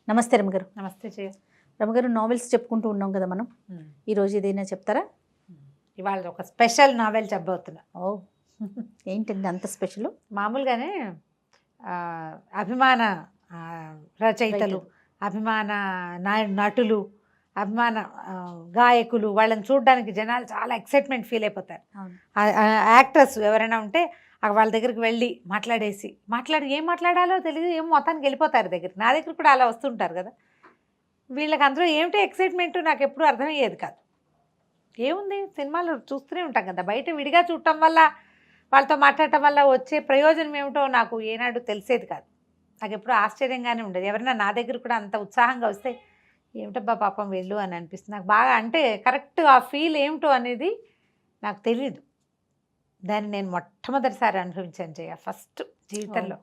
నమస్తే రమగారు. నమస్తే జయ. రమగారు, నావెల్స్ చెప్పుకుంటూ ఉన్నాం కదా మనం. ఈరోజు ఏదైనా చెప్తారా? ఇవాళ ఒక స్పెషల్ నావెల్ చెప్పబోతున్నా. ఓ, ఏంటండి అంత స్పెషల్? మామూలుగానే అభిమాన రచయితలు, అభిమాన నటులు, అభిమాన గాయకులు, వాళ్ళని చూడడానికి జనాలు చాలా ఎక్సైట్మెంట్ ఫీల్ అయిపోతారు. యాక్టర్స్ ఎవరైనా ఉంటే వాళ్ళ దగ్గరికి వెళ్ళి ఏం మాట్లాడాలో తెలియదు, ఏం మొత్తానికి వెళ్ళిపోతారు దగ్గరికి. నా దగ్గర కూడా అలా వస్తుంటారు కదా. వీళ్ళకి అందరూ ఏమిటో ఎక్సైట్మెంట్ నాకు ఎప్పుడూ అర్థమయ్యేది కాదు. ఏముంది, సినిమాలు చూస్తూనే ఉంటాం కదా, బయట విడిగా చూడటం వల్ల వాళ్ళతో మాట్లాడటం వల్ల వచ్చే ప్రయోజనం ఏమిటో నాకు ఏనాడు తెలిసేది కాదు. నాకు ఎప్పుడూ ఆశ్చర్యంగానే ఉండేది. ఎవరైనా నా దగ్గర కూడా అంత ఉత్సాహంగా వస్తే ఏమిటబ్బా పాపం వెళ్ళు అని అనిపిస్తుంది నాకు బాగా. అంటే కరెక్ట్ ఆ ఫీల్ ఏమిటో అనేది నాకు తెలియదు. దాన్ని నేను మొట్టమొదటిసారి అనుభవించాను జయ, ఫస్ట్ జీవితంలో.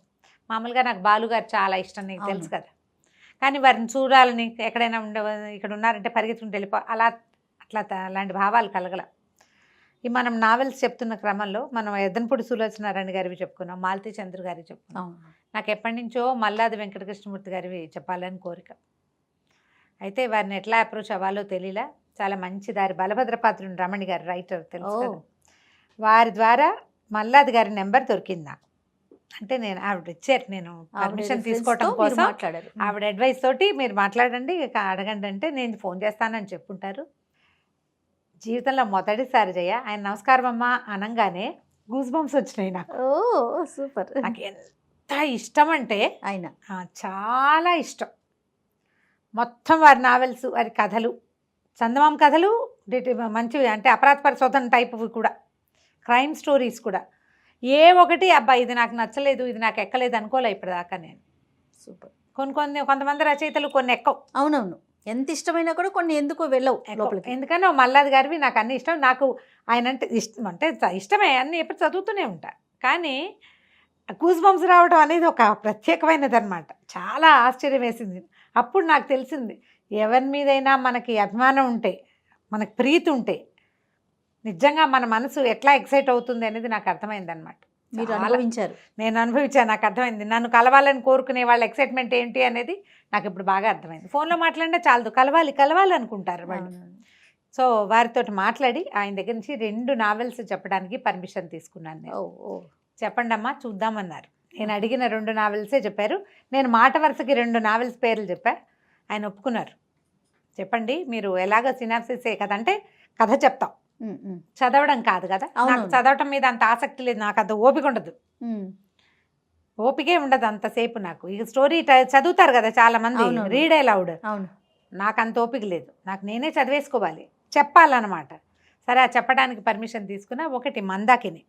మామూలుగా నాకు బాలుగారు చాలా ఇష్టం, నీకు తెలుసు కదా. కానీ వారిని చూడాలని, ఎక్కడైనా ఇక్కడ ఉన్నారంటే పరిగెత్తుకుంటూ వెళ్ళిపో అలాంటి భావాలు కలగల. ఈ మనం నావెల్స్ చెప్తున్న క్రమంలో మనం ఎద్దనపూడి సులోచనారాయణ గారివి చెప్పుకున్నాం, మాలతీ చంద్ర గారివి చెప్పుకున్నాం. నాకు ఎప్పటి నుంచో మల్లాది వెంకటకృష్ణమూర్తి గారివి చెప్పాలని కోరిక. అయితే వారిని ఎట్లా అప్రోచ్ అవ్వాలో తెలియలా. చాలా మంచి దారి బలభద్రపాత్రుని రమణి గారు రైటర్, తెలుసు కదా. వారి ద్వారా మల్లాది గారి నెంబర్ దొరికింది నాకు. అంటే నేను ఆవిడ ఇచ్చారు, నేను పర్మిషన్ తీసుకోవటం కోసం ఆవిడ అడ్వైస్ తోటి మీరు మాట్లాడండి, అడగండి అంటే నేను ఫోన్ చేస్తానని చెప్పుంటారు. జీవితంలో మొదటిసారి జయ ఆయన నమస్కారం అమ్మ అనగానే గూస్ బంప్స్ వచ్చినాయి నాకు. ఓ సూపర్. నాకు ఎంత ఇష్టం అంటే ఆయన చాలా ఇష్టం. మొత్తం వారి నావెల్స్, వారి కథలు, చందమామ కథలు మంచివి, అంటే అపరాధ పరిశోధన టైప్వి కూడా, క్రైమ్ స్టోరీస్ కూడా. ఏ ఒకటి అబ్బా ఇది నాకు నచ్చలేదు, ఇది నాకు ఎక్కలేదు అనుకోలే ఇప్పటిదాకా నేను. సూపర్. కొంతమంది రచయితలు కొన్ని ఎక్కవు. అవునవును, ఎంత ఇష్టమైనా కూడా కొన్ని ఎందుకో వెళ్ళవు లోపలికి. ఎందుకనో మల్లాది గారివి నాకు అన్ని ఇష్టం. నాకు ఆయన అంటే ఇష్టం, అంటే ఇష్టమే, అన్నీ ఎప్పుడు చదువుతూనే ఉంటా. కానీ గూస్ బంప్స్ రావడం అనేది ఒక ప్రత్యేకమైనది అనమాట. చాలా ఆశ్చర్యం వేసింది. అప్పుడు నాకు తెలిసింది, ఎవరి మీదైనా మనకి అభిమానం ఉంటే, మనకు ప్రీతి ఉంటే, నిజంగా మన మనసు ఎట్లా ఎక్సైట్ అవుతుంది అనేది నాకు అర్థమైంది అనమాట. మీరు అనుభవించారు? నేను అనుభవించాను, నాకు అర్థమైంది. నన్ను కలవాలని కోరుకునే వాళ్ళ ఎక్సైట్మెంట్ ఏంటి అనేది నాకు ఇప్పుడు బాగా అర్థమైంది. ఫోన్లో మాట్లాడినా చాలదు, కలవాలి అనుకుంటారు వాళ్ళు. సో వారితో మాట్లాడి ఆయన దగ్గర నుంచి 2 నావెల్స్ చెప్పడానికి పర్మిషన్ తీసుకున్నాను నేను. చెప్పండి అమ్మా చూద్దామన్నారు. నేను అడిగిన 2 నావెల్సే చెప్పారు. నేను మాట వరుసకి 2 నావెల్స్ పేర్లు చెప్పా. ఆయన ఒప్పుకున్నారు. చెప్పండి, మీరు ఎలాగో సినాప్సిసే కదా, అంటే కథ చెప్తాం, చదవడం కాదు కదా. నాకు చదవటం మీద అంత ఆసక్తి లేదు, నాకు అంత ఓపిక ఉండదు, ఓపికే ఉండదు అంతసేపు నాకు. ఇక స్టోరీ చదువుతారు కదా చాలా మంది, రీడ్ అలౌడ్. నాకు అంత ఓపిక లేదు, నాకు నేనే చదివేసుకోవాలి, చెప్పాలన్నమాట. సరే, ఆ చెప్పడానికి పర్మిషన్ తీసుకున్నా. ఒకటి మందాకిని,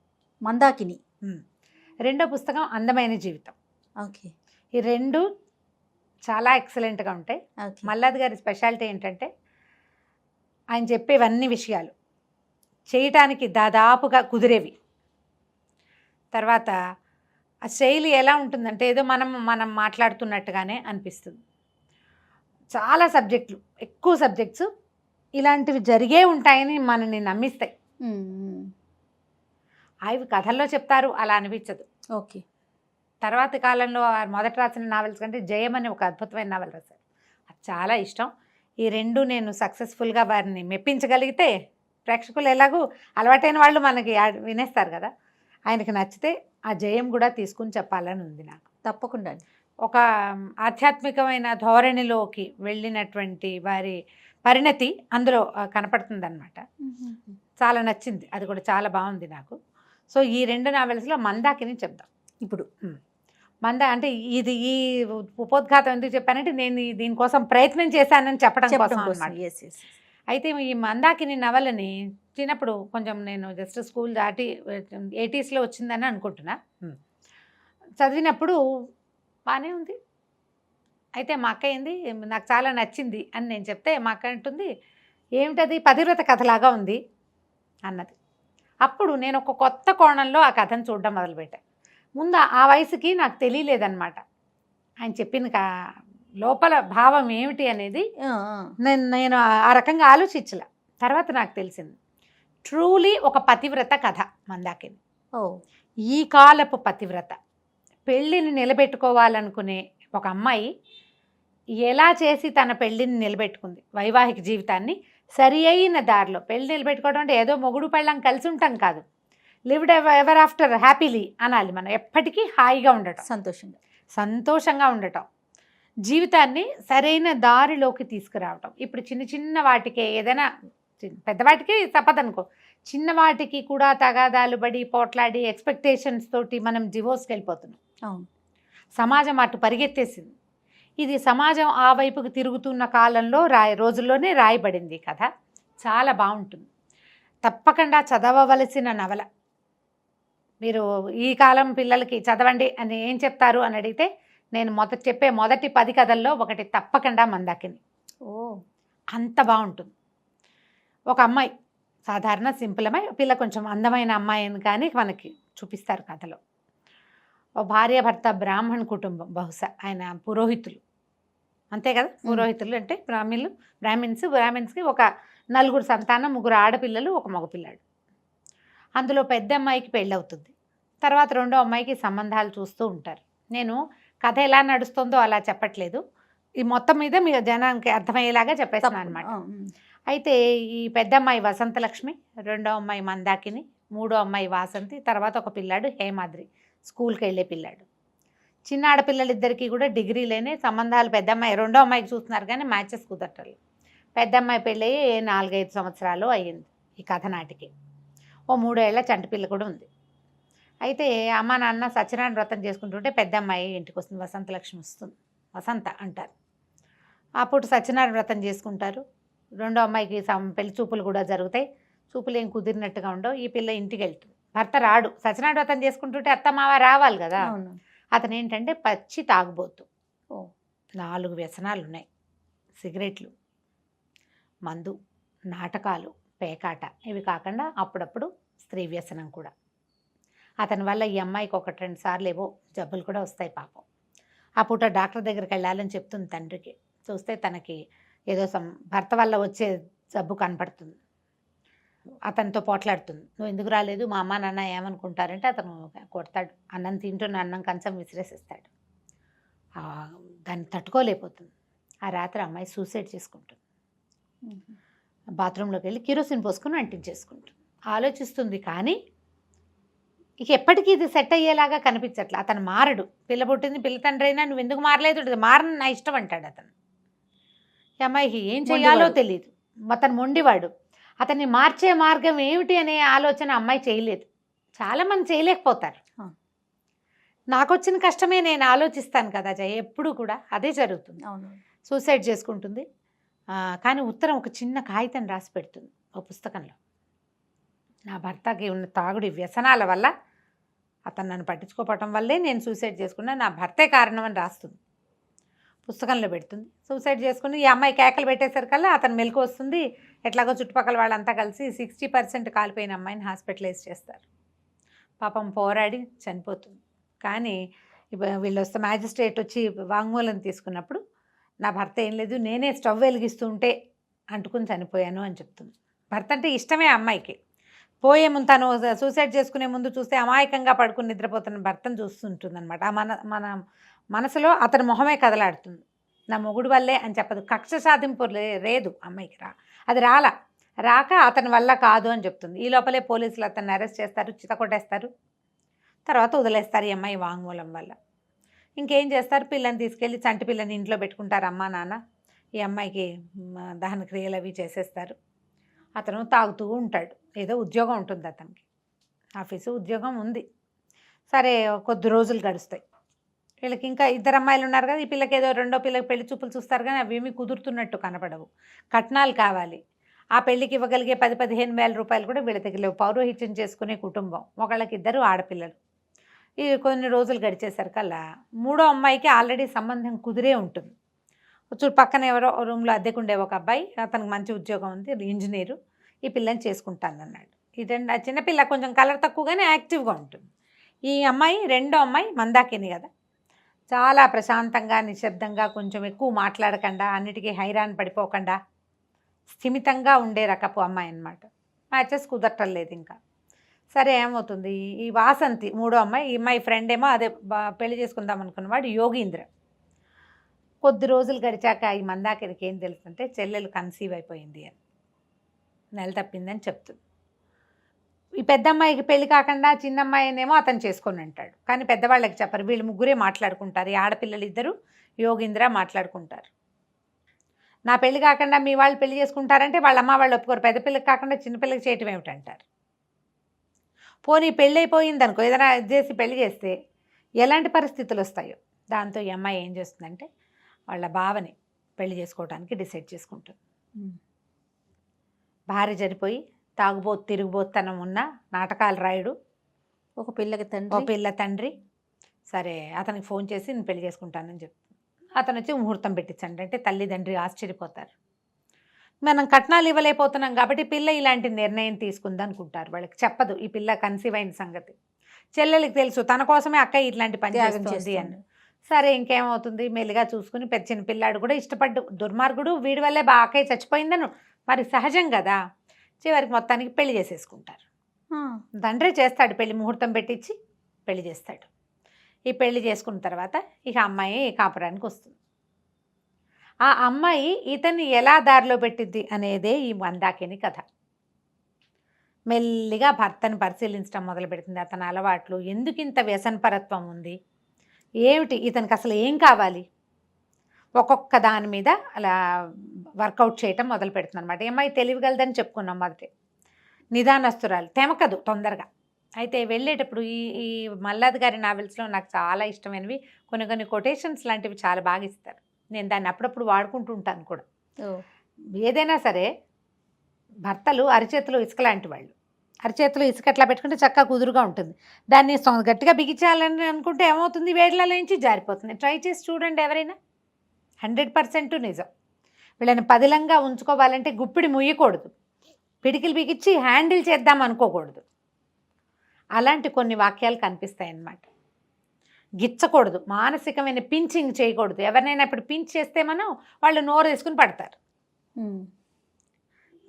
రెండో పుస్తకం అందమైన జీవితం. ఓకే. ఈ 2 చాలా ఎక్సలెంట్గా ఉంటాయి. మల్లాది గారి స్పెషాలిటీ ఏంటంటే ఆయన చెప్పేవన్నీ విషయాలు చేయటానికి దాదాపుగా కుదిరేవి. తర్వాత ఆ శైలి ఎలా ఉంటుందంటే ఏదో మనం మాట్లాడుతున్నట్టుగానే అనిపిస్తుంది. చాలా సబ్జెక్టులు, ఎక్కువ సబ్జెక్ట్స్ ఇలాంటివి జరిగే ఉంటాయని మనని నమ్మిస్తాయి. అవి కథల్లో చెప్తారు, అలా అనిపించదు. ఓకే. తర్వాత కాలంలో మొదట రాసిన నావెల్స్ కంటే జయం అని ఒక అద్భుతమైన నావెల్ రాశారు, అది చాలా ఇష్టం. ఈ 2 నేను సక్సెస్ఫుల్గా వారిని మెప్పించగలిగితే, ప్రేక్షకులు ఎలాగూ అలవాటైన వాళ్ళు మనకి వినేస్తారు కదా, ఆయనకి నచ్చితే ఆ జయం కూడా తీసుకుని చెప్పాలని ఉంది నాకు. తప్పకుండా. ఒక ఆధ్యాత్మికమైన ధోరణిలోకి వెళ్ళినటువంటి వారి పరిణతి అందులో కనపడుతుంది అనమాట. చాలా నచ్చింది, అది కూడా చాలా బాగుంది నాకు. సో ఈ 2 నావెల్స్లో మందాకిని చెప్దాం ఇప్పుడు. అంటే ఈ ఉపోద్ఘాతం ఎందుకు చెప్పానంటే నేను దీనికోసం ప్రయత్నం చేశానని చెప్పడం కోసం అన్నమాట. అయితే ఈ మందాకిని నవలని చిన్నప్పుడు కొంచెం నేను జస్ట్ స్కూల్ దాటి 80s వచ్చిందని అనుకుంటున్నా. చదివినప్పుడు బాగానే ఉంది. అయితే మా అక్క ఏంది, నాకు చాలా నచ్చింది అని నేను చెప్తే మా అక్క అంటుంది, ఏమిటది, పతివ్రత కథలాగా ఉంది అన్నది. అప్పుడు నేను ఒక కొత్త కోణంలో ఆ కథను చూడడం మొదలుపెట్టాను. ముందు ఆ వయసుకి నాకు తెలియలేదన్నమాట ఆయన చెప్పిన లోపల భావం ఏమిటి అనేది. నేను ఆ రకంగా ఆలోచించలే. తర్వాత నాకు తెలిసింది, ట్రూలీ ఒక పతివ్రత కథ మందాకిని. ఈ కాలపు పతివ్రత, పెళ్ళిని నిలబెట్టుకోవాలనుకునే ఒక అమ్మాయి ఎలా చేసి తన పెళ్ళిని నిలబెట్టుకుంది, వైవాహిక జీవితాన్ని సరి అయిన దారిలో. పెళ్ళి నిలబెట్టుకోవడం అంటే ఏదో మొగుడు పెళ్ళం కలిసి ఉంటాం కాదు, లివ్డ్ ఎవర్ ఆఫ్టర్ హ్యాపీలీ అనాలి. మనం ఎప్పటికీ హాయిగా ఉండటం, సంతోషంగా ఉండటం, జీవితాన్ని సరైన దారిలోకి తీసుకురావటం. ఇప్పుడు చిన్న చిన్న వాటికే ఏదైనా, పెద్దవాటికి తప్పదనుకో, చిన్న వాటికి కూడా తగాదాలు పడి పోట్లాడి ఎక్స్పెక్టేషన్స్ తోటి మనం డివోర్స్కి వెళ్ళిపోతున్నాం. అవును, సమాజం అటు పరిగెత్తేసింది. ఇది సమాజం ఆ వైపుకి తిరుగుతున్న కాలంలో రోజుల్లోనే రాయబడింది కథ. చాలా బాగుంటుంది, తప్పకుండా చదవవలసిన నవల. మీరు ఈ కాలం పిల్లలకి చదవండి అని ఏం చెప్తారు అని అడిగితే, నేను చెప్పే మొదటి 10 కథల్లో ఒకటి తప్పకుండా మందాకిని. అంత బాగుంటుంది. ఒక అమ్మాయి, సాధారణ సింపుల్ అమ్మాయి, పిల్ల కొంచెం అందమైన అమ్మాయి అని కానీ మనకి చూపిస్తారు కథలో. ఓ భార్య భర్త బ్రాహ్మణ కుటుంబం, బహుశా ఆయన పురోహితులు, అంతే కదా. పురోహితులు అంటే బ్రాహ్మిన్స్కి ఒక 4 సంతానం, 3 ఆడపిల్లలు, 1 మగపిల్లాడు. అందులో పెద్ద అమ్మాయికి పెళ్ళవుతుంది. తర్వాత రెండో అమ్మాయికి సంబంధాలు చూస్తూ ఉంటారు. నేను కథ ఎలా నడుస్తుందో అలా చెప్పట్లేదు, ఈ మొత్తం మీద మీ జనానికి అర్థమయ్యేలాగా చెప్పేస్తాను అనమాట. అయితే ఈ పెద్ద అమ్మాయి వసంతలక్ష్మి, రెండో అమ్మాయి మందాకిని, మూడో అమ్మాయి వాసంతి, తర్వాత ఒక పిల్లాడు హేమాద్రి, స్కూల్కి వెళ్ళే పిల్లాడు. చిన్న ఆడపిల్లలిద్దరికీ కూడా డిగ్రీలేనే సంబంధాలు. పెద్ద అమ్మాయి రెండో అమ్మాయికి చూస్తున్నారు కానీ మ్యాచెస్ కుదరటలు. పెద్ద అమ్మాయి పెళ్ళి 4-5 సంవత్సరాలు అయ్యింది ఈ కథ నాటికి. ఓ 3 ఏళ్ల చంటిపిల్ల కూడా ఉంది. అయితే అమ్మ నాన్న సత్యనారాయణ వ్రతం చేసుకుంటుంటే పెద్ద అమ్మాయి ఇంటికి వస్తుంది, వసంతలక్ష్మి వస్తుంది, వసంత అంటారు. అప్పుడు సత్యనారాయణ వ్రతం చేసుకుంటారు. రెండో అమ్మాయికి పెళ్లి చూపులు కూడా జరుగుతాయి. చూపులు ఏం కుదిరినట్టుగా ఉండవు. ఈ పిల్ల ఇంటికి వెళ్తుంది, భర్త రాడు. సత్యనారాయణ వ్రతం చేసుకుంటుంటే అత్త మావ రావాలి కదా. అతను ఏంటంటే పచ్చి తాగుబోతు. 4 వ్యసనాలు ఉన్నాయి: సిగరెట్లు, మందు, నాటకాలు, పేకాట. ఇవి కాకుండా అప్పుడప్పుడు స్త్రీ వ్యసనం కూడా. అతని వల్ల ఈ అమ్మాయికి 1-2 సార్లు ఏవో జబ్బులు కూడా వస్తాయి పాపం. ఆ పూట డాక్టర్ దగ్గరికి వెళ్ళాలని చెప్తుంది తండ్రికి. చూస్తే తనకి ఏదో భర్త వల్ల వచ్చే జబ్బు కనపడుతుంది. అతనితో పోట్లాడుతుంది, నువ్వు ఎందుకు రాలేదు, మా అమ్మ నాన్న ఏమనుకుంటారంటే అతను కొడతాడు. అన్నం తింటున్న అన్నం కంచం విసిరేసిస్తాడు. దాన్ని తట్టుకోలేకపోతుంది. ఆ రాత్రి అమ్మాయి సూసైడ్ చేసుకుంటుంది. బాత్రూంలోకి వెళ్ళి కిరోసిన్ పోసుకుని అంటించేసుకుంటుంది. ఆలోచిస్తుంది కానీ ఇక ఎప్పటికీ ఇది సెట్ అయ్యేలాగా కనిపించట్లే. అతను మారడు. పిల్ల పుట్టింది, పిల్ల తండ్రి అయినా నువ్వు ఎందుకు మారలేదు, మారని నా ఇష్టం అంటాడు అతను. ఈ అమ్మాయికి ఏం చేయాలో తెలియదు. అతను మొండివాడు. అతన్ని మార్చే మార్గం ఏమిటి అనే ఆలోచన అమ్మాయి చేయలేదు. చాలామంది చేయలేకపోతారు. నాకు వచ్చిన కష్టమే నేను ఆలోచిస్తాను కదా జయ, ఎప్పుడు కూడా అదే జరుగుతుంది. సూసైడ్ చేసుకుంటుంది. కానీ ఉత్తరం ఒక చిన్న కాగితం రాసి పెడుతుంది ఒక పుస్తకంలో. నా భర్తకి ఉన్న తాగుడి వ్యసనాల వల్ల, అతను నన్ను పట్టించుకోవటం వల్లే నేను సూసైడ్ చేసుకున్నా, నా భర్తే కారణం అని రాస్తుంది. పుస్తకంలో పెడుతుంది. సూసైడ్ చేసుకుని ఈ అమ్మాయి కేకలు పెట్టేసరికల్లా అతను మెలకు వస్తుంది. ఎట్లాగో చుట్టుపక్కల వాళ్ళంతా కలిసి 60% కాలిపోయిన అమ్మాయిని హాస్పిటలైజ్ చేస్తారు. పాపం పోరాడి చనిపోతుంది. కానీ వీళ్ళు వస్తే మ్యాజిస్ట్రేట్ వచ్చి వాంగ్మూలం తీసుకున్నప్పుడు, నా భర్త ఏం లేదు, నేనే స్టవ్ వెలిగిస్తూ ఉంటే అంటుకుని చనిపోయాను అని చెప్తుంది. భర్త అంటే ఇష్టమే అమ్మాయికి. పోయే ముందు, తను సూసైడ్ చేసుకునే ముందు చూస్తే అమాయకంగా పడుకుని నిద్రపోతున్న భర్తను చూస్తుంటుంది అనమాట. మన మనసులో అతని మొహమే కదలాడుతుంది. నా మొగుడు వల్లే అని చెప్పదు. కక్ష సాధింపు లేదు అమ్మాయికి. అది రాక అతని వల్ల కాదు అని చెప్తుంది. ఈ లోపలే పోలీసులు అతన్ని అరెస్ట్ చేస్తారు, చితకొట్టేస్తారు. తర్వాత వదిలేస్తారు ఈ అమ్మాయి వాంగ్మూలం వల్ల. ఇంకేం చేస్తారు, పిల్లని తీసుకెళ్ళి చంటి పిల్లని ఇంట్లో పెట్టుకుంటారు అమ్మా నాన్న. ఈ అమ్మాయికి దహన క్రియలు అవి చేసేస్తారు. అతను తాగుతూ ఉంటాడు. ఏదో ఉద్యోగం ఉంటుంది అతనికి, ఆఫీసు ఉద్యోగం ఉంది. సరే కొద్ది రోజులు గడుస్తాయి. వీళ్ళకి ఇంకా 2 అమ్మాయిలు ఉన్నారు కదా. ఈ పిల్లకి ఏదో రెండో పిల్లకి పెళ్లి చూపులు చూస్తారు కానీ అవి ఏమీ కుదురుతున్నట్టు కనపడవు. కట్నాలు కావాలి. ఆ పెళ్ళికి ఇవ్వగలిగే 10-15 వేల రూపాయలు కూడా వీళ్ళ దగ్గర లేవు. పౌరోహిత్యం చేసుకునే కుటుంబం. ఒకళ్ళకి 2 ఆడపిల్లలు. ఈ కొన్ని రోజులు గడిచేసరికల్లా మూడో అమ్మాయికి ఆల్రెడీ సంబంధం కుదిరే ఉంటుంది. పక్కన ఎవరో రూమ్లో అద్దెకుండే ఒక అబ్బాయి, అతనికి మంచి ఉద్యోగం ఉంది, ఇంజనీరు. ఈ పిల్లని చేసుకుంటానన్నాడు. ఆ చిన్నపిల్ల కొంచెం కలర్ తక్కువగానే యాక్టివ్గా ఉంటుంది. ఈ అమ్మాయి రెండో అమ్మాయి మందాకిని కదా, చాలా ప్రశాంతంగా నిశ్శబ్దంగా, కొంచెం ఎక్కువ మాట్లాడకుండా, అన్నిటికీ హైరాన్ పడిపోకుండా స్థిమితంగా ఉండే రకపు అమ్మాయి అన్నమాట. మ్యాచెస్ కుదరటం లేదు ఇంకా. సరే ఏమవుతుంది, ఈ వాసంతి మూడో అమ్మాయి, ఈ అమ్మాయి ఫ్రెండ్ ఏమో అదే పెళ్లి చేసుకుందాం అనుకున్నవాడు యోగీంద్ర. కొద్ది రోజులు గడిచాక ఈ మందాకినికి ఏం తెలుస్తుంటే చెల్లెలు కన్సీవ్ అయిపోయింది అని, నెల తప్పిందని చెప్తుంది. ఈ పెద్ద అమ్మాయికి పెళ్లి కాకుండా చిన్న అమ్మాయినేమో అతను చేసుకొని అంటాడు. కానీ పెద్దవాళ్ళకి చెప్పరు. వీళ్ళు ముగ్గురే మాట్లాడుకుంటారు. ఈ ఆడపిల్లలు ఇద్దరు యోగీంద్ర మాట్లాడుకుంటారు. నా పెళ్లి కాకుండా మీ వాళ్ళు పెళ్లి చేసుకుంటారంటే వాళ్ళ అమ్మ వాళ్ళు ఒప్పుకోరు. పెద్ద పిల్లకి కాకుండా చిన్నపిల్లకి చేయటం ఏమిటంటారు. పోనీ పెళ్ళి అయిపోయింది అనుకో, ఏదైనా చేసి పెళ్లి చేస్తే ఎలాంటి పరిస్థితులు వస్తాయో. దాంతో ఈ అమ్మాయి ఏం చేస్తుందంటే వాళ్ళ బావని పెళ్లి చేసుకోవడానికి డిసైడ్ చేసుకుంటుంది. భార్య చనిపోయి తాగుబోతు తిరుగుబోతనం ఉన్న నాటకాలు రాయుడు ఒక పిల్లకి తండ్రి, ఓ పిల్ల తండ్రి సరే అతనికి ఫోన్ చేసి నేను పెళ్లి చేసుకుంటానని చెప్తాను. అతను వచ్చి ముహూర్తం పెట్టించండి అంటే తల్లిదండ్రి ఆశ్చర్యపోతారు. మనం కట్నాలు ఇవ్వలేకపోతున్నాం కాబట్టి పిల్ల ఇలాంటి నిర్ణయం తీసుకుంది అనుకుంటారు. వాళ్ళకి చెప్పదు ఈ పిల్ల కన్సీవ్ అయిన సంగతి. చెల్లెలకి తెలుసు తన కోసమే అక్క ఇట్లాంటి పని చేస్తుంది అని. సరే ఇంకేమవుతుంది, మెల్లిగా చూసుకుని పెద్ద చిన్న పిల్లాడు కూడా ఇష్టపడ్డు. దుర్మార్గుడు వీడి వల్లే బాగా చచ్చిపోయిందను మరి సహజం కదా. చివరికి మొత్తానికి పెళ్లి చేసేసుకుంటారు. తండ్రే చేస్తాడు పెళ్లి, ముహూర్తం పెట్టించి పెళ్లి చేస్తాడు. ఈ పెళ్లి చేసుకున్న తర్వాత ఇక అమ్మాయి కాపురానికి వస్తుంది. ఆ అమ్మాయి ఇతన్ని ఎలా దారిలో పెట్టిద్ది అనేదే ఈ మందాకిని కథ. మెల్లిగా భర్తను పరిశీలించడం మొదలు పెడుతుంది. అతని అలవాట్లు, ఎందుకు ఇంత వ్యసనపరత్వం ఉంది, ఏమిటి ఇతనికి అసలు ఏం కావాలి, ఒక్కొక్క దాని మీద అలా వర్కౌట్ చేయటం మొదలు పెడుతుంది అనమాట. అమ్మాయి తెలివిగలదని చెప్పుకున్నాం మొదటి. నిదానస్తురాలు, తెమకదు తొందరగా. అయితే వెళ్ళేటప్పుడు ఈ మల్లాది గారి నావెల్స్లో నాకు చాలా ఇష్టమైనవి కొన్ని కొటేషన్స్ లాంటివి చాలా బాగా ఇస్తారు. నేను దాన్ని అప్పుడప్పుడు వాడుకుంటూ ఉంటాను కూడా. ఏదైనా సరే భర్తలు అరిచేతులు ఇసుక లాంటి వాళ్ళు. అరిచేతులు ఇసుక అట్లా పెట్టుకుంటే చక్కగా కుదురుగా ఉంటుంది. దాన్ని గట్టిగా బిగించాలని అనుకుంటే ఏమవుతుంది, వేడిలలో నుంచి జారిపోతుంది. ట్రై చేసి చూడండి ఎవరైనా, 100% నిజం. వీళ్ళని పదిలంగా ఉంచుకోవాలంటే గుప్పిడి ముయ్యకూడదు, పిడికిలు బిగించి హ్యాండిల్ చేద్దాం అనుకోకూడదు. అలాంటి కొన్ని వాక్యాలు కనిపిస్తాయి అన్నమాట. గిచ్చకూడదు, మానసికమైన పించింగ్ చేయకూడదు. ఎవరినైనా ఇప్పుడు పించ్ చేస్తే మనం వాళ్ళు నోరు వేసుకుని పడతారు,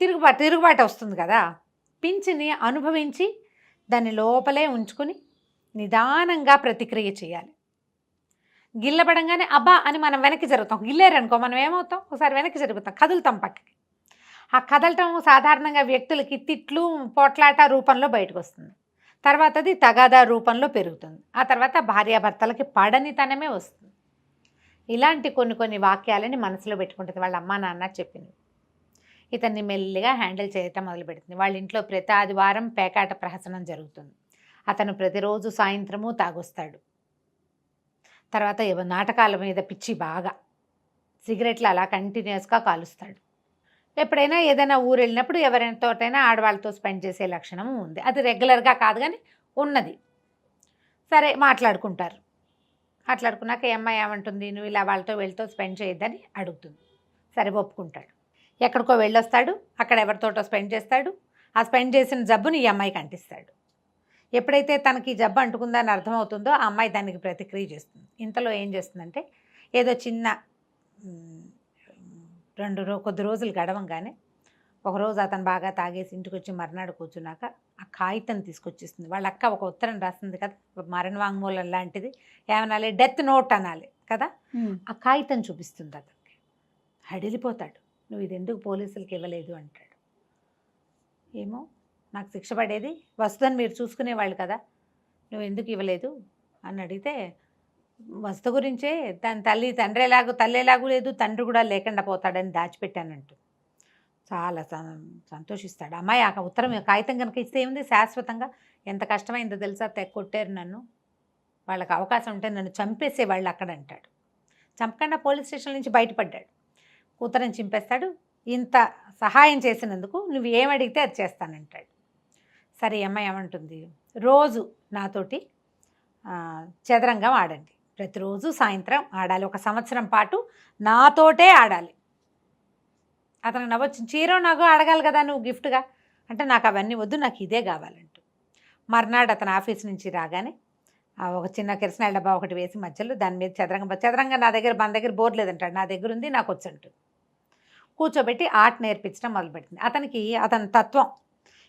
తిరుగుబాటు వస్తుంది కదా. పించ్ని అనుభవించి దాన్ని లోపలే ఉంచుకుని నిదానంగా ప్రతిక్రియ చేయాలి. గిల్లబడంగానే అబ్బా అని మనం వెనక్కి జరుగుతాం. గిల్లేరనుకో మనం ఏమవుతాం, ఒకసారి వెనక్కి జరుగుతాం, కదులుతాం పక్కకి. ఆ కదలటం సాధారణంగా వ్యక్తులకి తిట్లు పోట్లాట రూపంలో బయటకు వస్తుంది. తర్వాత అది తగాదా రూపంలో పెరుగుతుంది. ఆ తర్వాత భార్యాభర్తలకి పడనితనమే వస్తుంది. ఇలాంటి కొన్ని వాక్యాలని మనసులో పెట్టుకుంటుంది. వాళ్ళ అమ్మ నాన్న చెప్పింది. ఇతన్ని మెల్లిగా హ్యాండిల్ చేయటం మొదలు పెడుతుంది. వాళ్ళ ఇంట్లో ప్రతి ఆదివారం పేకాట ప్రహసనం జరుగుతుంది. అతను ప్రతిరోజు సాయంత్రము తాగొస్తాడు. తర్వాత నాటకాల మీద పిచ్చి బాగా, సిగరెట్లు అలా కంటిన్యూస్గా కాలుస్తాడు. ఎప్పుడైనా ఏదైనా ఊరు వెళ్ళినప్పుడు ఎవరితోటైనా ఆడవాళ్ళతో స్పెండ్ చేసే లక్షణం ఉంది. అది రెగ్యులర్గా కాదు కానీ ఉన్నది. సరే మాట్లాడుకుంటారు. మాట్లాడుకున్నాక అమ్మాయి ఏమంటుంది, నువ్వు ఇలా వాళ్ళతో వీళ్ళతో స్పెండ్ చేయొద్దని అడుగుతుంది. సరే ఒప్పుకుంటాడు. ఎక్కడికో వెళ్ళొస్తాడు, అక్కడ ఎవరితోటో స్పెండ్ చేస్తాడు. ఆ స్పెండ్ చేసిన జబ్బుని ఈ అమ్మాయికి అంటిస్తాడు. ఎప్పుడైతే తనకి జబ్బు అంటుకుందని అర్థమవుతుందో ఆ అమ్మాయి దానికి ప్రతిక్రియ చేస్తుంది. ఇంతలో ఏం చేస్తుందంటే ఏదో చిన్న కొద్ది రోజులు గడవంగానే ఒకరోజు అతను బాగా తాగేసి ఇంటికి వచ్చి మర్నాడు కూర్చున్నాక ఆ కాగితం తీసుకొచ్చేస్తుంది. వాళ్ళ అక్క ఒక ఉత్తరం రాస్తుంది కదా, మరణ వాంగ్మూలం లాంటిది, ఏమనాలి, డెత్ నోట్ అనాలి కదా. ఆ కాగితం చూపిస్తుంది. అతనికి హడిలిపోతాడు. నువ్వు ఇది ఎందుకు పోలీసులకి ఇవ్వలేదు అంటాడు. ఏమో నాకు శిక్ష పడేది వస్తుందని మీరు చూసుకునేవాళ్ళు కదా, నువ్వు ఎందుకు ఇవ్వలేదు అని అడిగితే వస్తు గురించే, తన తల్లి ఎలాగూ లేదు, తండ్రి కూడా లేకుండా పోతాడని దాచిపెట్టానంటూ చాలా సంతోషిస్తాడు. అమ్మాయి ఆ ఉత్తరం కాగితం కనుక ఇస్తే ఏముంది, శాశ్వతంగా ఎంత కష్టమైందో తెలుసా, కొట్టారు నన్ను, వాళ్ళకి అవకాశం ఉంటే నన్ను చంపేసేవాళ్ళు అక్కడ అంటాడు. చంపకుండా పోలీస్ స్టేషన్ నుంచి బయటపడ్డాడు. ఉత్తరం చింపేస్తాడు. ఇంత సహాయం చేసినందుకు నువ్వు ఏమడిగితే అది చేస్తానంటాడు. సరే అమ్మాయి ఏమంటుంది, రోజు నాతోటి చదరంగం ఆడండి, ప్రతిరోజు సాయంత్రం ఆడాలి, 1 సంవత్సరం పాటు నాతోటే ఆడాలి. అతను నవ్వచ్చు, చీరో నాగో అడగాలి కదా నువ్వు గిఫ్ట్గా అంటే, నాకు అవన్నీ వద్దు, నాకు ఇదే కావాలంటూ. మర్నాడు అతను ఆఫీస్ నుంచి రాగానే ఒక చిన్న కిరసనాయిల డబ్బా ఒకటి వేసి మధ్యలో దాని మీద చదరంగం మన దగ్గర బోర్ లేదంటాడు, నా దగ్గర ఉంది, నాకు వచ్చంటు కూర్చోబెట్టి ఆర్ట్ నేర్పించడం మొదలుపెట్టింది. అతని తత్వం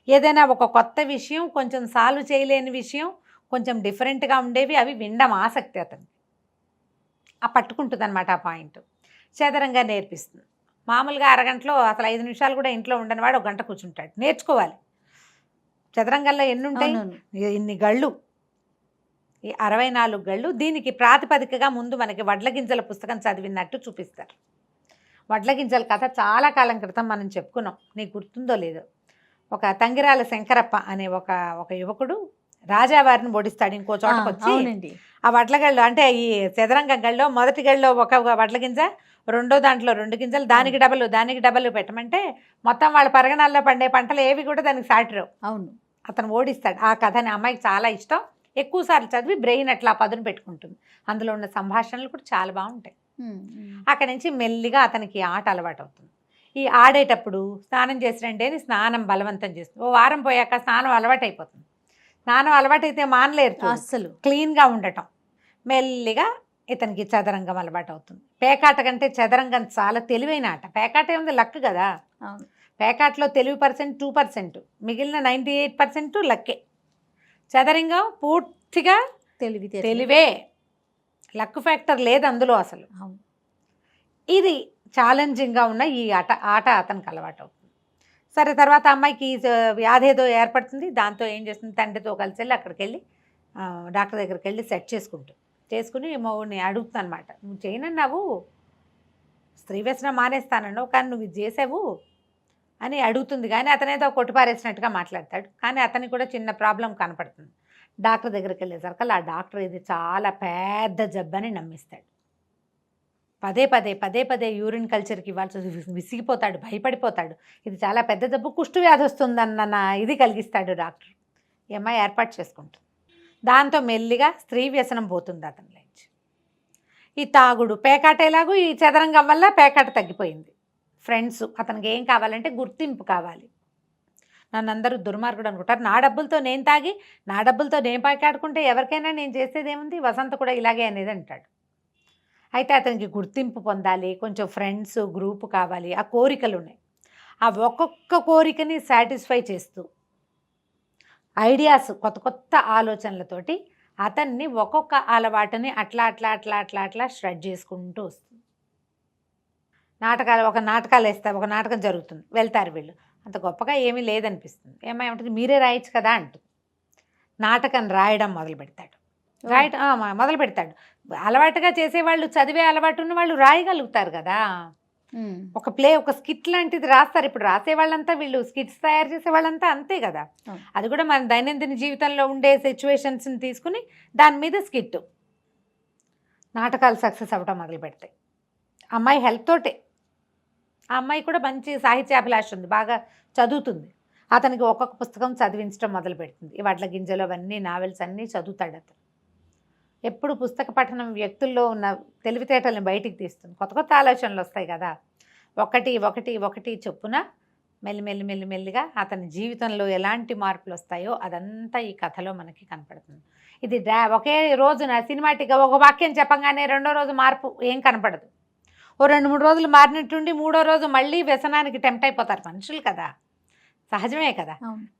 ఏదైనా ఒక కొత్త విషయం, కొంచెం సాల్వ్ చేయలేని విషయం, కొంచెం డిఫరెంట్గా ఉండేవి అవి వినడం ఆసక్తి అతనికి. పట్టుకుంటుంది అనమాట ఆ పాయింట్. చదరంగా నేర్పిస్తుంది. మామూలుగా అరగంటలో అసలు 5 నిమిషాలు కూడా ఇంట్లో ఉండని వాడు 1 గంట కూర్చుంటాడు. నేర్చుకోవాలి. చదరంగంలో ఎన్ని ఉంటాయి? అవునవును. ఇన్ని గళ్ళు, ఈ 64 గళ్ళు. దీనికి ప్రాతిపదికగా ముందు మనకి వడ్ల గింజల పుస్తకం చదివినట్టు చూపిస్తారు. వడ్ల గింజల కథ చాలా కాలం క్రితం మనం చెప్పుకున్నాం, నీకు గుర్తుందో లేదో. ఒక తంగిరాల శంకరప్ప అనే ఒక యువకుడు రాజావారిని ఓడిస్తాడు ఇంకో చోటకు వచ్చి. అవునండి. ఆ వడ్ల గళ్ళు అంటే ఈ చదరంగం గళ్ళలో మొదటి గళ్ళలో ఒక వడ్ల గింజ, రెండో దాంట్లో 2 గింజలు, దానికి డబల్ పెట్టమంటే మొత్తం వాళ్ళ పరగణాల్లో పండే పంటలు ఏవి కూడా దానికి సాటిరావు. అవును. అతను ఓడిస్తాడు. ఆ కథని అమ్మాయికి చాలా ఇష్టం. ఎక్కువసార్లు చదివి బ్రెయిన్ అట్లా పదును పెట్టుకుంటుంది. అందులో ఉన్న సంభాషణలు కూడా చాలా బాగుంటాయి. అక్కడి నుంచి మెల్లిగా అతనికి ఆట అలవాటు అవుతుంది. ఈ ఆడేటప్పుడు స్నానం చేసి రండి అని స్నానం బలవంతం చేస్తుంది. ఓ వారం పోయాక స్నానం అలవాటు అయిపోతుంది. స్నానం అలవాటైతే మానలేరు అస్సలు. క్లీన్గా ఉండటం. మెల్లిగా ఇతనికి చదరంగం అలవాటు అవుతుంది. పేకాట కంటే చదరంగం చాలా తెలివైన ఆట. పేకాట ఏముంది, లక్ కదా. అవును. పేకాటలో తెలివి పర్సెంట్ 2%, మిగిలిన 98% లక్కే. చదరంగం పూర్తిగా తెలివే, లక్ ఫ్యాక్టర్ లేదు అందులో అసలు. అవును. ఇది ఛాలెంజింగ్గా ఉన్న ఈ ఆట అతనికి అలవాటు అవుతుంది. సరే, తర్వాత అమ్మాయికి వ్యాధి ఏదో ఏర్పడుతుంది. దాంతో ఏం చేస్తుంది, తండ్రితో కలిసి వెళ్ళి అక్కడికి వెళ్ళి డాక్టర్ దగ్గరికి వెళ్ళి సెట్ చేసుకుని మౌని అడుగుతుంది అనమాట. నువ్వు చేయనన్నావు, స్త్రీ వ్యసనం మానేస్తానన్నావు, కానీ నువ్వు ఇది చేసావు అని అడుగుతుంది. కానీ అతనేదో కొట్టిపారేసినట్టుగా మాట్లాడతాడు. కానీ అతనికి కూడా చిన్న ప్రాబ్లం కనపడుతుంది. డాక్టర్ దగ్గరికి వెళ్ళేసరికి ఆ డాక్టర్ ఇది చాలా పెద్ద జబ్బని నమ్మిస్తాడు. పదే యూరిన్ కల్చర్కి ఇవ్వాల్సి విసిగిపోతాడు, భయపడిపోతాడు. ఇది చాలా పెద్ద జబ్బు, కుష్టు వ్యాధి వస్తుందన్న ఇది కలిగిస్తాడు డాక్టర్. ఈ అమ్మాయి ఏర్పాటు చేసుకుంటుంది. దాంతో మెల్లిగా స్త్రీ వ్యసనం పోతుంది అతనిలోంచి. ఈ తాగుడు, పేకాట ఎలాగూ ఈ చదరంగం వల్ల పేకాట తగ్గిపోయింది. ఫ్రెండ్స్, అతనికి ఏం కావాలంటే గుర్తింపు కావాలి. నన్ను అందరూ దుర్మార్గుడు అనుకుంటారు. నా డబ్బులతో నేను తాగి, నా డబ్బులతో నేను పేకాడుకుంటే ఎవరికైనా నేను చేసేది ఏముంది, వసంత కూడా ఇలాగే అనేది అంటాడు. అయితే అతనికి గుర్తింపు పొందాలి, కొంచెం ఫ్రెండ్స్ గ్రూప్ కావాలి, ఆ కోరికలు ఉన్నాయి. ఆ ఒక్కొక్క కోరికని సాటిస్ఫై చేస్తూ ఐడియాస్, కొత్త ఆలోచనలతోటి అతన్ని ఒక్కొక్క అలవాటుని అట్లా స్ప్రెడ్ చేసుకుంటూ వస్తుంది. నాటకాలు వేస్తారు, ఒక నాటకం జరుగుతుంది, వెళ్తారు వీళ్ళు. అంత గొప్పగా ఏమీ లేదనిపిస్తుంది. ఏమంటుంది, మీరే రాయొచ్చు కదా అంటుంది. నాటకం రాయడం మొదలు పెడతాడు. అలవాటుగా చేసేవాళ్ళు, చదివే అలవాటు ఉన్న వాళ్ళు రాయగలుగుతారు కదా. ఒక స్కిట్ లాంటిది రాస్తారు. ఇప్పుడు రాసేవాళ్ళంతా, వీళ్ళు స్కిట్స్ తయారు చేసే వాళ్ళంతా అంతే కదా. అది కూడా మన దైనందిన జీవితంలో ఉండే సిచ్యువేషన్స్ని తీసుకుని దాని మీద స్కిట్, నాటకాలు సక్సెస్ అవ్వటం మొదలు పెడతాయి. అమ్మాయి హెల్ప్ తోటే. ఆ అమ్మాయి కూడా మంచి సాహిత్యాభిలాష ఉంది, బాగా చదువుతుంది. అతనికి ఒక్కొక్క పుస్తకం చదివించడం మొదలు పెడుతుంది. ఈ వడ్ల గింజలు అవన్నీ, నావెల్స్ అన్నీ చదువుతాడు అతను. ఎప్పుడు పుస్తక పఠనం వ్యక్తుల్లో ఉన్న తెలివితేటల్ని బయటికి తీస్తుంది. కొత్త ఆలోచనలు వస్తాయి కదా. ఒకటి చొప్పున మెల్లిగా అతని జీవితంలో ఎలాంటి మార్పులు వస్తాయో అదంతా ఈ కథలో మనకి కనపడుతుంది. ఇది ఒకే రోజున సినిమాటిక్గా ఒక వాక్యం చెప్పంగానే రెండో రోజు మార్పు ఏం కనపడదు. ఓ 2-3 రోజులు మారినట్టుండి మూడో రోజు మళ్ళీ వ్యసనానికి టెంప్ట్ అయిపోతారు మనుషులు కదా, సహజమే కదా.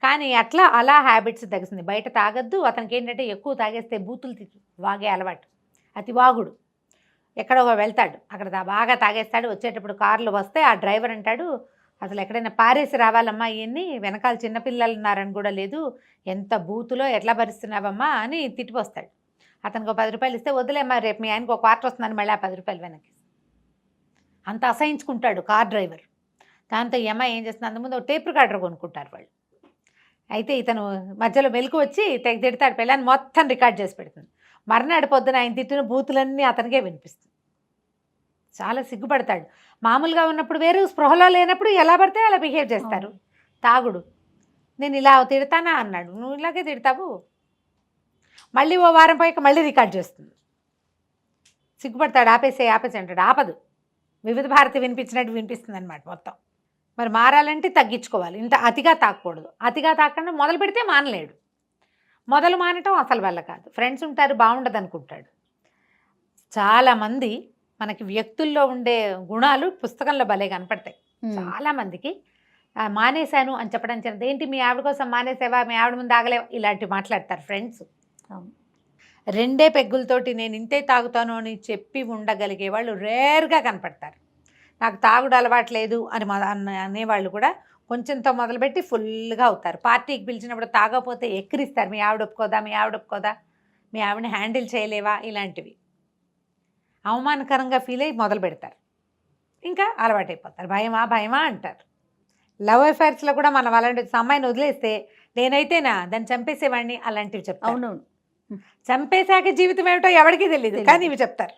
కానీ అలా హ్యాబిట్స్ తగ్గుతుంది. బయట తాగద్దు. అతనికి ఏంటంటే ఎక్కువ తాగేస్తే బూతులు వాగే అలవాటు, అతి వాగుడు. ఎక్కడో వెళ్తాడు, అక్కడ బాగా తాగేస్తాడు. వచ్చేటప్పుడు కార్లు వస్తే ఆ డ్రైవర్ అంటాడు, అసలు ఎక్కడైనా పారేసి రావాలమ్మా, ఇవన్నీ వెనకాల చిన్నపిల్లలు ఉన్నారని కూడా లేదు, ఎంత బూతులో ఎట్లా భరిస్తున్నావమ్మా అని తిట్టిపోస్తాడు. అతనికి ఒక 10 రూపాయలు ఇస్తే, వదిలేమ్మా రేపు మీ ఆయనకు ఒక క్వార్టర్ వస్తుందని మళ్ళీ ఆ 10 రూపాయలు వెనక్కి. అంత అసహించుకుంటాడు కార్ డ్రైవర్. దాంతో ఈ అమ్మాయి ఏం చేస్తుంది, అంతకుముందు ఒక టేప్ రికార్డర్ కొనుక్కుంటారు వాళ్ళు. అయితే ఇతను మధ్యలో మెలకు వచ్చి తిడతాడు, పిల్లని మొత్తం రికార్డ్ చేసి పెడుతుంది. మర్నాడు పొద్దున ఆయన తిట్టిన బూతులన్నీ అతనికే వినిపిస్తుంది. చాలా సిగ్గుపడతాడు. మామూలుగా ఉన్నప్పుడు వేరు, స్పృహలో లేనప్పుడు ఎలా పడితే అలా బిహేవ్ చేస్తారు. తాగుడు, నేను ఇలా తిడతానా అన్నాడు, నువ్వు ఇలాగే తిడతావు. మళ్ళీ ఓ వారం పోయాక మళ్ళీ రికార్డ్ చేస్తుంది. సిగ్గుపడతాడు, ఆపేసే అంటాడు. ఆపదు, వివిధ భారతి వినిపించినట్టు వినిపిస్తుంది అనమాట మొత్తం. మరి మారాలంటే తగ్గించుకోవాలి. ఇంత అతిగా తాకూడదు. అతిగా తాకుండా మొదలు పెడితే మానలేడు. మొదలు మానటం అసలు వల్ల కాదు. ఫ్రెండ్స్ ఉంటారు, బాగుండదు అనుకుంటాడు. చాలామంది మనకి వ్యక్తుల్లో ఉండే గుణాలు పుస్తకంలో భలే కనపడతాయి. చాలామందికి మానేశాను అని చెప్పడం ఏంటి, మీ ఆవిడ కోసం మానేసావా, మీ ఆవిడ ముందు ఆగలేవా, ఇలాంటివి మాట్లాడతారు ఫ్రెండ్స్. 2 పెగ్గులతోటి నేను ఇంతే తాగుతాను అని చెప్పి ఉండగలిగే వాళ్ళు రేర్గా కనపడతారు. నాకు తాగుడు అలవాట్లేదు అని అనేవాళ్ళు కూడా కొంచెంతో మొదలుపెట్టి ఫుల్గా అవుతారు. పార్టీకి పిలిచినప్పుడు తాగకపోతే ఎక్కిరిస్తారు. మీ ఆవిడ ఒప్పుకోదా, మీ ఆవిడ ఒప్పుకోదా, మీ ఆవిడని హ్యాండిల్ చేయలేవా, ఇలాంటివి అవమానకరంగా ఫీల్ అయ్యి మొదలు పెడతారు. ఇంకా అలవాటైపోతారు. భయమా అంటారు. లవ్ అఫైర్స్లో కూడా మనం అలాంటి అమ్మాయిని వదిలేస్తే నేనైతేనా దాన్ని చంపేసేవాడిని అలాంటివి చెప్తారు. అవునవును. చంపేశాక జీవితం ఏమిటో ఎవరికీ తెలియదు, కానీ ఇవి చెప్తారు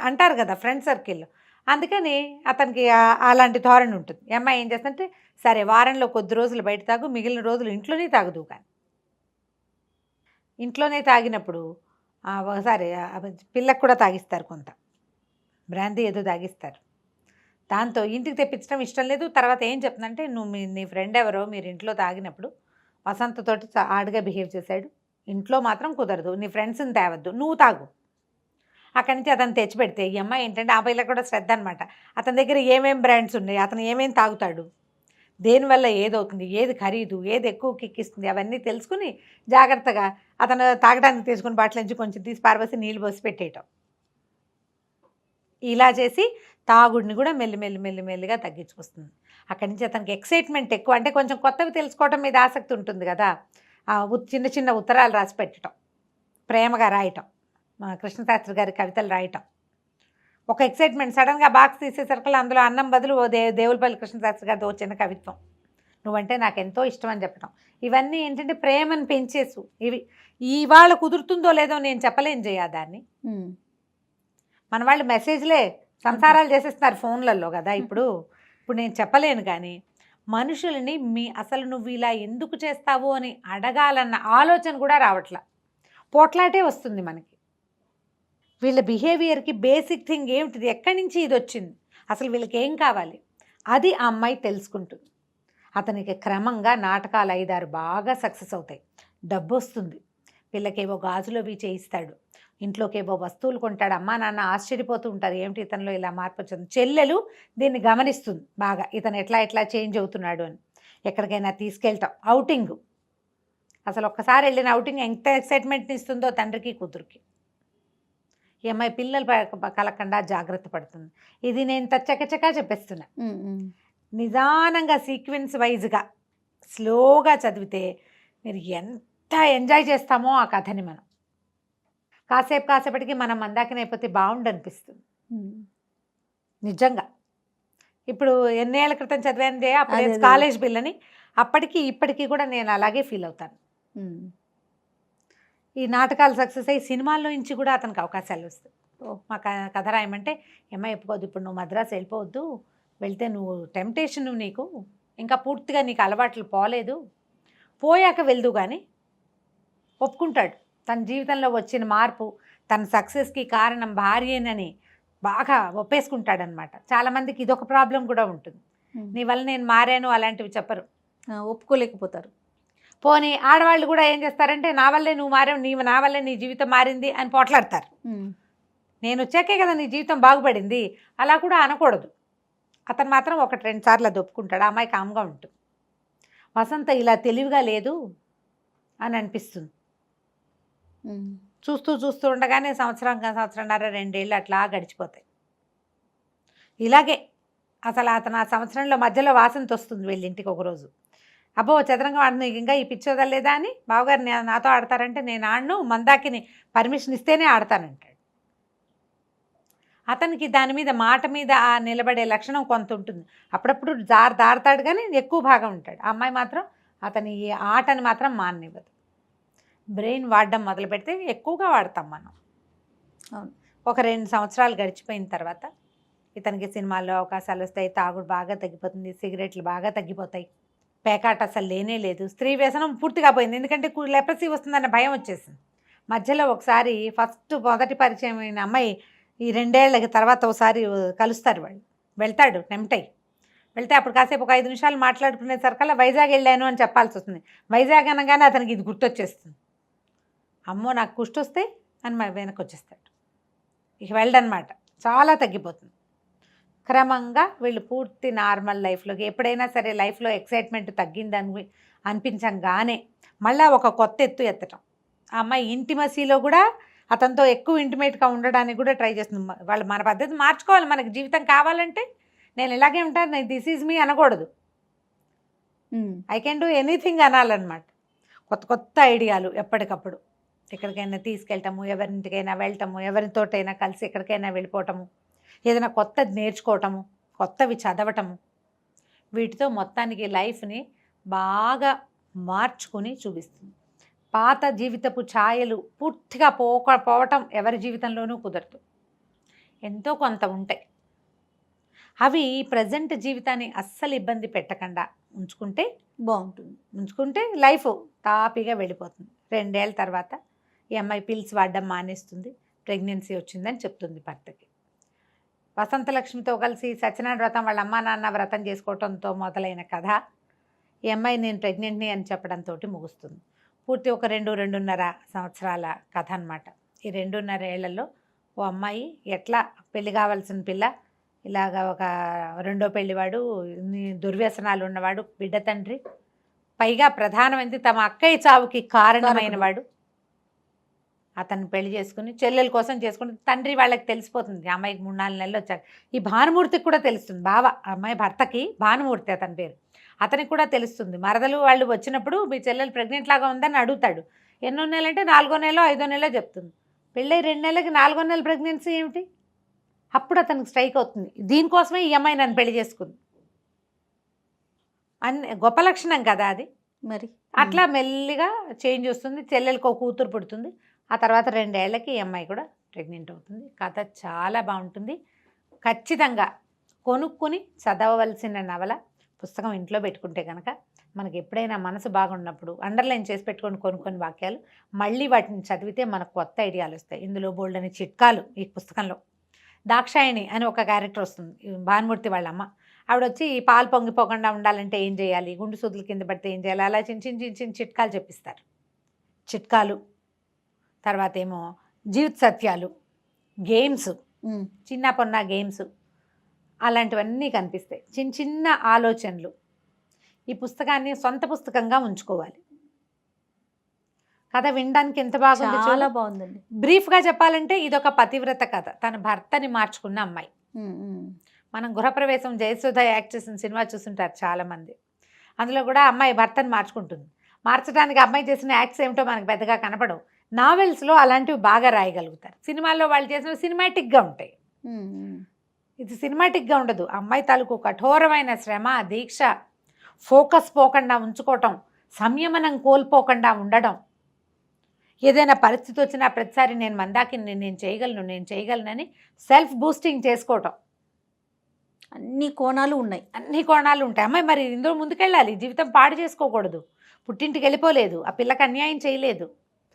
అంటారు కదా ఫ్రెండ్ సర్కిల్లో. అందుకని అతనికి అలాంటి ధోరణి ఉంటుంది. ఈ అమ్మాయి ఏం చేస్తుందంటే, సరే వారంలో కొద్ది రోజులు బయట తాగు, మిగిలిన రోజులు ఇంట్లోనే తాగుదు. కానీ ఇంట్లోనే తాగినప్పుడు ఒకసారి పిల్లకు కూడా తాగిస్తారు, కొంత బ్రాందీ ఏదో తాగిస్తారు. దాంతో ఇంటికి తెప్పించడం ఇష్టం లేదు. తర్వాత ఏం చెప్తుందంటే, నువ్వు నీ ఫ్రెండ్ ఎవరో మీరు ఇంట్లో తాగినప్పుడు వసంతతోటి ఆడుగా బిహేవ్ చేశాడు, ఇంట్లో మాత్రం కుదరదు, నీ ఫ్రెండ్స్ని తేవద్దు, నువ్వు తాగు. అక్కడి నుంచి అతను తెచ్చిపెడితే ఈ అమ్మాయి ఏంటంటే ఆ పిల్లకి కూడా శ్రద్ధ అనమాట. అతని దగ్గర ఏమేం బ్రాండ్స్ ఉన్నాయి, అతను ఏమేం తాగుతాడు, దేనివల్ల ఏదవుతుంది, ఏది ఖరీదు, ఏది ఎక్కువ కిక్కిస్తుంది, అవన్నీ తెలుసుకుని జాగ్రత్తగా అతను తాగడానికి తీసుకుని బాటిల్ నుంచి కొంచెం తీసి పారబోసి నీళ్ళు పోసి పెట్టేయటం. ఇలా చేసి తాగుడిని కూడా మెల్లిగా తగ్గించుకొస్తుంది. అక్కడి నుంచి అతనికి ఎక్సైట్మెంట్ ఎక్కువ, అంటే కొంచెం కొత్తవి తెలుసుకోవటం మీద ఆసక్తి ఉంటుంది కదా. చిన్న చిన్న ఉత్తరాలు రాసి పెట్టడం, ప్రేమగా రాయటం, కృష్ణశాస్త్రి గారి కవితలు రాయటం, ఒక ఎక్సైట్మెంట్. సడన్గా బాక్స్ తీసేసరికి అందులో అన్నం బదులు దేవులపల్లి కృష్ణశాస్త్రి గారితో చిన్న కవిత్వం, నువ్వంటే నాకు ఎంతో ఇష్టం అని చెప్పటం. ఇవన్నీ ఏంటంటే ప్రేమను పెంచేసు. ఇవి ఇవాళ కుదురుతుందో లేదో నేను చెప్పలేను జయ దాన్ని. మన వాళ్ళు మెసేజ్లే సంసారాలు చేసేస్తున్నారు ఫోన్లలో కదా ఇప్పుడు నేను చెప్పలేను. కానీ మనుషులని అసలు నువ్వు ఇలా ఎందుకు చేస్తావు అని అడగాలన్న ఆలోచన కూడా రావట్లా, పోట్లాటే వస్తుంది మనకి. వీళ్ళ బిహేవియర్కి బేసిక్ థింగ్ ఏమిటిది, ఎక్కడి నుంచి ఇది వచ్చింది, అసలు వీళ్ళకి ఏం కావాలి, అది ఆ అమ్మాయి తెలుసుకుంటుంది. అతనికి క్రమంగా నాటకాలు 5-6 బాగా సక్సెస్ అవుతాయి, డబ్బు వస్తుంది, పిల్లకేవో గాజులు అవి చేయిస్తాడు, ఇంట్లోకేవో వస్తువులు కొంటాడు. అమ్మా నాన్న ఆశ్చర్యపోతూ ఉంటారు, ఏమిటి ఇతనిలో ఇలా మార్పు వచ్చింది. చెల్లెలు దీన్ని గమనిస్తుంది బాగా, ఇతను ఎట్లా చేంజ్ అవుతున్నాడు అని. ఎక్కడికైనా తీసుకెళ్తాం, అవుటింగ్, అసలు ఒక్కసారి వెళ్ళిన అవుటింగ్ ఎంత ఎక్సైట్మెంట్ని ఇస్తుందో తండ్రికి కూతురికి. ఈ అమ్మాయి పిల్లలు కలగకుండా జాగ్రత్త పడుతుంది. ఇది నేను చకచకా చెప్పేస్తున్నా. నిదానంగా సీక్వెన్స్ వైజ్గా స్లోగా చదివితే మీరు ఎంత ఎంజాయ్ చేస్తామో ఆ కథని. మనం కాసేపటికి మనం మందాకిని అయిపోతే బాగుండు అనిపిస్తుంది నిజంగా. ఇప్పుడు ఎన్నేళ్ల క్రితం చదివాను అప్పుడే కాలేజ్ పిల్లని, అప్పటికి ఇప్పటికీ కూడా నేను అలాగే ఫీల్ అవుతాను. ఈ నాటకాలు సక్సెస్ అయ్యి సినిమాల్లో నుంచి కూడా అతనికి అవకాశాలు వస్తాయి. మా కథ రాయమంటే ఏమో చెప్పుకోవద్దు, ఇప్పుడు నువ్వు మద్రాసు వెళ్ళిపోవద్దు, వెళ్తే నువ్వు టెంప్టేషన్, నీకు ఇంకా పూర్తిగా నీకు అలవాట్లు పోలేదు, పోయాక వెళ్దు కానీ ఒప్పుకుంటాడు. తన జీవితంలో వచ్చిన మార్పు, తన సక్సెస్కి కారణం భార్యేనని బాగా ఒప్పేసుకుంటాడనమాట. చాలామందికి ఇదొక ప్రాబ్లం కూడా ఉంటుంది, నీ వల్ల నేను మారాను అలాంటివి చెప్పరు, ఒప్పుకోలేకపోతారు. పోనీ ఆడవాళ్ళు కూడా ఏం చేస్తారంటే నా వల్లే నువ్వు మారావు, నా వల్లే నీ జీవితం మారింది అని పోట్లాడతారు. నేను వచ్చాకే కదా నీ జీవితం బాగుపడింది, అలా కూడా అనకూడదు. అతను మాత్రం 1-2 సార్లు అది ఒప్పుకుంటాడు. ఆ అమ్మాయి కామ్గా ఉంటుంది. వసంత ఇలా తెలివిగా లేదు అని అనిపిస్తుంది. చూస్తూ ఉండగానే సంవత్సరంన్నర 2 ఏళ్ళు అట్లా గడిచిపోతాయి. ఇలాగే అసలు అతను ఆ సంవత్సరంలో మధ్యలో వాసంత వస్తుంది వీళ్ళింటికి ఒకరోజు. అబ్బో చదరంగం ఆడను, ఇంకా ఈ పిచ్చి వదలలేదా అని బావగారు నాతో ఆడతారంటే నేను ఆడను, మందాకిని పర్మిషన్ ఇస్తేనే ఆడతానంటాడు. అతనికి దాని మీద మాట మీద నిలబడే లక్షణం కొంత ఉంటుంది. అప్పుడప్పుడు దారతాడు కానీ ఎక్కువ భాగం ఉంటాడు. ఆ అమ్మాయి మాత్రం అతని ఈ ఆటని మాత్రం మాననివ్వదు. బ్రెయిన్ వాడడం మొదలు పెడితే ఎక్కువగా వాడతాం మనం. ఒక 2 సంవత్సరాలు గడిచిపోయిన తర్వాత ఇతనికి సినిమాల్లో అవకాశాలు వస్తాయి, తాగుడు బాగా తగ్గిపోతుంది, సిగరెట్లు బాగా తగ్గిపోతాయి, పేకాట అసలు లేనే లేదు, స్త్రీ వ్యసనం పూర్తిగా పోయింది. ఎందుకంటే లెప్రసీ వస్తుందన్న భయం వచ్చేసింది. మధ్యలో ఒకసారి మొదటి పరిచయం అయిన అమ్మాయి ఈ 2 ఏళ్ళకి తర్వాత ఒకసారి కలుస్తారు, వాళ్ళు వెళ్తాడు టెంప్ట్ అయ్యి వెళ్తే అప్పుడు కాసేపు ఒక 5 నిమిషాలు మాట్లాడుకునేసరికల్లా వైజాగ్ వెళ్ళాను అని చెప్పాల్సి వస్తుంది. వైజాగ్ అనగానే అతనికి ఇది గుర్తొచ్చేస్తుంది. అమ్మో నాకు కుష్టి వస్తే అని వెనక్కి వచ్చేస్తాడు, ఇక వెళ్ళడనమాట. చాలా తగ్గిపోతుంది. క్రమంగా వీళ్ళు పూర్తి నార్మల్ లైఫ్లోకి, ఎప్పుడైనా సరే లైఫ్లో ఎక్సైట్మెంట్ తగ్గిందని అనిపించంగానే మళ్ళీ ఒక కొత్త ఎత్తు ఎత్తటం, ఆ అమ్మాయి ఇంటిమసీలో కూడా అతనితో ఎక్కువ ఇంటిమేట్గా ఉండడానికి కూడా ట్రై చేస్తుంది. వాళ్ళు మన పద్ధతి మార్చుకోవాలి. మనకి జీవితం కావాలంటే నేను ఇలాగే ఉంటాను, దిస్ ఈజ్ మీ అనకూడదు, ఐ కెన్ డూ ఎనీథింగ్ అనాలన్నమాట. కొత్త కొత్త ఐడియాలు ఎప్పటికప్పుడు ఎక్కడికైనా తీసుకెళ్ళటము, ఎవరింటికైనా వెళ్ళటము, ఎవరితోటైనా కలిసి ఎక్కడికైనా వెళ్ళిపోవటము, ఏదైనా కొత్తది నేర్చుకోవటము, కొత్తవి చదవటము, వీటితో మొత్తానికి లైఫ్ని బాగా మార్చుకొని చూపిస్తుంది. పాత జీవితపు ఛాయలు పూర్తిగా పోవటం ఎవరి జీవితంలోనూ కుదరదు. ఎంతో కొంత ఉంటాయి. అవి ప్రజెంట్ జీవితాన్ని అస్సలు ఇబ్బంది పెట్టకుండా ఉంచుకుంటే లైఫ్ తాపీగా వెళ్ళిపోతుంది. 2 ఏళ్ళ తర్వాత ఈ అమ్మాయి పిల్స్ వాడడం మానేస్తుంది, ప్రెగ్నెన్సీ వచ్చిందని చెప్తుంది భర్తకి. వసంతలక్ష్మితో కలిసి సత్యనారాయణ వ్రతం వాళ్ళ అమ్మా నాన్న వ్రతం చేసుకోవడంతో మొదలైన కథ ఈ అమ్మాయి నేను ప్రెగ్నెంట్ని అని చెప్పడంతో ముగుస్తుంది. పూర్తి ఒక 2-2.5 సంవత్సరాల కథ అన్నమాట. ఈ 2.5 ఏళ్లలో ఓ అమ్మాయి ఎట్లా పెళ్లి కావాల్సిన పిల్ల ఇలాగ ఒక రెండో పెళ్లివాడు, దుర్వ్యసనాలు ఉన్నవాడు, బిడ్డ తండ్రి, పైగా ప్రధానమైనది తమ అక్కయ్య చావుకి కారణమైన వాడు, అతన్ని పెళ్లి చేసుకుని చెల్లెల కోసం చేసుకుని తండ్రి వాళ్ళకి తెలిసిపోతుంది. అమ్మాయికి 3-4 నెలలు వచ్చాక ఈ భానుమూర్తికి కూడా తెలుస్తుంది. బావ అమ్మాయి భర్తకి భానుమూర్తి అతని పేరు, అతనికి కూడా తెలుస్తుంది. మరదలు వాళ్ళు వచ్చినప్పుడు మీ చెల్లెలు ప్రెగ్నెంట్ లాగా ఉందని అడుగుతాడు. ఎన్నో నెలలు అంటే 4వ నెలలో 5వ నెలలో చెప్తుంది. పెళ్ళై 2 నెలలకి 4వ నెల ప్రెగ్నెన్సీ ఏమిటి? అప్పుడు అతనికి స్ట్రైక్ అవుతుంది, దీనికోసమే ఈ అమ్మాయి నన్ను పెళ్లి చేసుకుంది అన్ని గొప్ప లక్షణం కదా అది. మరి అట్లా మెల్లిగా చేంజ్ వస్తుంది. చెల్లెలకు ఒక కూతురు పుడుతుంది. ఆ తర్వాత 2 ఏళ్లకి ఈ అమ్మాయి కూడా ప్రెగ్నెంట్ అవుతుంది. కథ చాలా బాగుంటుంది. ఖచ్చితంగా కొనుక్కొని చదవవలసిన నవల. పుస్తకం ఇంట్లో పెట్టుకుంటే కనుక మనకి ఎప్పుడైనా మనసు బాగున్నప్పుడు అండర్లైన్ చేసి పెట్టుకొని కొన్ని వాక్యాలు మళ్ళీ వాటిని చదివితే మనకు కొత్త ఐడియాలు వస్తాయి. ఇందులో బోల్డని చిట్కాలు ఈ పుస్తకంలో. దాక్షాయణి అని ఒక క్యారెక్టర్ వస్తుంది, భానుమూర్తి వాళ్ళ అమ్మ. ఆవిడ వచ్చి పాలు పొంగిపోకుండా ఉండాలంటే ఏం చేయాలి, గుండు సూదులు కింద పడితే ఏం చేయాలి, అలా చిన్న చిట్కాలు చెప్పిస్తారు. చిట్కాలు తర్వాత ఏమో జీవిత సత్యాలు, గేమ్స్, చిన్న పొన్న గేమ్స్, అలాంటివన్నీ కనిపిస్తాయి. చిన్న ఆలోచనలు. ఈ పుస్తకాన్ని సొంత పుస్తకంగా ఉంచుకోవాలి. కథ వినడానికి ఎంత బాగుంది, చాలా బాగుందండి. బ్రీఫ్గా చెప్పాలంటే ఇదొక పతివ్రత కథ, తన భర్తని మార్చుకున్న అమ్మాయి. మనం గృహప్రవేశం జయసుధ యాక్ట్ చేసిన సినిమా చూస్తుంటారు చాలామంది. అందులో కూడా అమ్మాయి భర్తను మార్చుకుంటుంది. మార్చడానికి అమ్మాయి చేసిన యాక్ట్స్ ఏమిటో మనకు పెద్దగా కనపడవు. నావెల్స్లో అలాంటివి బాగా రాయగలుగుతారు. సినిమాల్లో వాళ్ళు చేసినవి సినిమాటిక్గా ఉంటాయి. ఇది సినిమాటిక్గా ఉండదు. అమ్మాయి తాలూకు కఠోరమైన శ్రమ, దీక్ష, ఫోకస్ పోకుండా ఉంచుకోవటం, సంయమనం కోల్పోకుండా ఉండడం, ఏదైనా పరిస్థితి వచ్చినా ప్రతిసారి నేను మందాకిని నేను చేయగలనని సెల్ఫ్ బూస్టింగ్ చేసుకోవటం. అన్ని కోణాలు ఉన్నాయి. అమ్మాయి మరి ఇందులో ముందుకెళ్ళాలి. జీవితం పాడు చేసుకోకూడదు. పుట్టింటికి వెళ్ళిపోలేదు, ఆ పిల్లకి అన్యాయం చేయలేదు,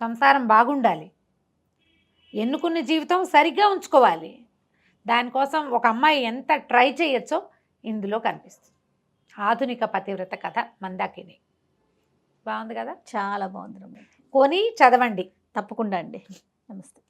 సంసారం బాగుండాలి, ఎన్నుకున్న జీవితం సరిగ్గా ఉంచుకోవాలి. దానికోసం ఒక అమ్మాయి ఎంత ట్రై చేయొచ్చో ఇందులో కనిపిస్తుంది. ఆధునిక పతివ్రత కథ మందాకిని. బాగుంది కదా, చాలా బాగుంది. కొని చదవండి తప్పకుండా అండి. నమస్తే.